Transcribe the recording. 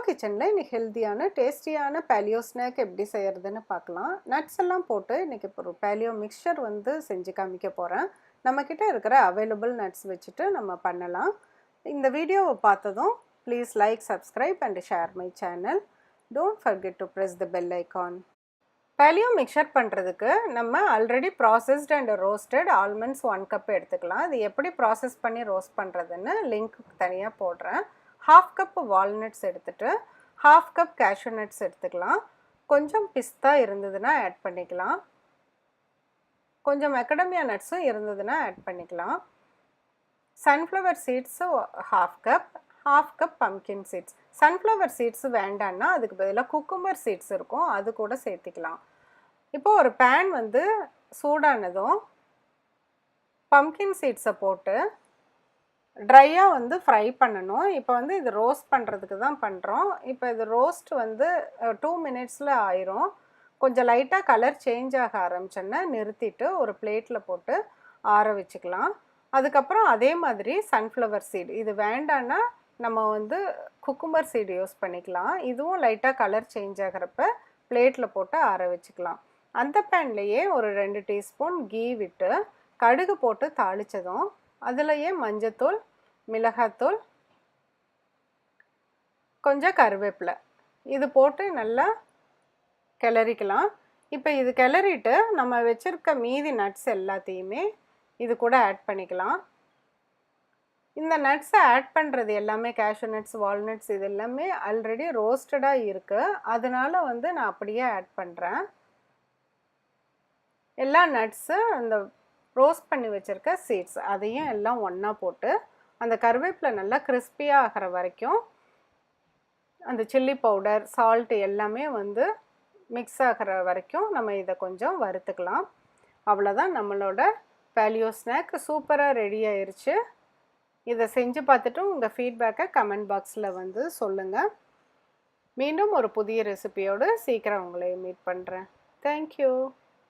கிச்சனில் இன்றைக்கி ஹெல்த்தியான டேஸ்டியான பேலியோ ஸ்நாக் எப்படி செய்கிறதுன்னு பார்க்கலாம். நட்ஸ் எல்லாம் போட்டு இன்றைக்கி இப்போ ஒரு பேலியோ மிக்சர் வந்து செஞ்சு காமிக்க போகிறேன். நம்மக்கிட்ட இருக்கிற அவைலபிள் நட்ஸ் வச்சுட்டு நம்ம பண்ணலாம். இந்த வீடியோவை பார்த்ததும் please like, subscribe and share my channel. Don't forget to press the bell icon. Paleo mixture பண்ணுறதுக்கு நம்ம already processed and roasted almonds 1 cup எடுத்துக்கலாம். இது எப்படி ப்ராசஸ் பண்ணி ரோஸ்ட் பண்ணுறதுன்னு லிங்க் தனியாக போடுறேன். 1/2 கப் வால்நட்ஸ் எடுத்துகிட்டு 1/2 கப் cashewnuts எடுத்துக்கலாம். கொஞ்சம் பிஸ்தா இருந்ததுன்னா ஆட் பண்ணிக்கலாம். கொஞ்சம் macadomia நட்ஸும் இருந்ததுன்னா ஆட் பண்ணிக்கலாம். Sunflower seeds 1/2 cup, 1/2 cup pumpkin seeds. Sunflower seeds வேண்டான்னா அதுக்கு பதிலாக குக்கும்பர் சீட்ஸ் இருக்கும், அது கூட சேர்த்திக்கலாம். இப்போது ஒரு பேன் வந்து சூடானதும் பம்கின் சீட்ஸை போட்டு ட்ரையாக வந்து ஃப்ரை பண்ணணும். இப்போ வந்து இது ரோஸ்ட் பண்ணுறதுக்கு தான் பண்ணுறோம். இப்போ இது ரோஸ்ட் வந்து 2 மினிட்ஸில் ஆயிரும். கொஞ்சம் லைட்டாக கலர் சேஞ்ச் ஆக ஆரம்பிச்சோன்னா நிறுத்திட்டு ஒரு பிளேட்டில் போட்டு ஆற வச்சுக்கலாம். அதுக்கப்புறம் அதே மாதிரி சன்ஃப்ளவர் சீடு இது வேண்டான்னா நம்ம வந்து குக்கும்பர் சீடு யூஸ் பண்ணிக்கலாம். இதுவும் லைட்டாக கலர் சேஞ்ச் ஆகிறப்ப பிளேட்டில் போட்டு ஆற வச்சுக்கலாம். அந்த பேன்லேயே ஒரு 2 டீஸ்பூன் கீ விட்டு கடுகு போட்டு தாளித்ததும் அதுலேயே மஞ்சத்தூள், மிளகாத்தூள், கொஞ்சம் கருவேப்பிலை இது போட்டு நல்லா கிளறிக்கலாம். இப்போ இது கிளறிட்டு நம்ம வச்சுருக்க மீதி நட்ஸ் எல்லாத்தையுமே இது கூட ஆட் பண்ணிக்கலாம். இந்த நட்ஸை ஆட் பண்ணுறது எல்லாமே cashew nuts, walnuts இது எல்லாமே ஆல்ரெடி ரோஸ்டடாக இருக்குது. அதனால் வந்து நான் அப்படியே ஆட் பண்ணுறேன். எல்லா நட்ஸு அந்த ரோஸ்ட் பண்ணி வச்சுருக்க சீட்ஸ் அதையும் எல்லாம் ஒன்றா போட்டு அந்த கருவேப்பிலை நல்லா கிறிஸ்பியாக ஆகிற வரைக்கும் அந்த சில்லி பவுடர், சால்ட் எல்லாமே வந்து மிக்ஸ் ஆகிற வரைக்கும் நம்ம இதை கொஞ்சம் வறுத்துக்கலாம். அவ்வளோதான், நம்மளோட பேலியோ ஸ்நாக் சூப்பராக ரெடி ஆயிடுச்சு. இதை செஞ்சு பார்த்துட்டு உங்கள் ஃபீட்பேக்கை கமெண்ட் பாக்ஸில் வந்து சொல்லுங்கள். மீண்டும் ஒரு புதிய ரெசிபியோடு சீக்கிரம் உங்களை மீட் பண்ணுறேன். தேங்க்யூ.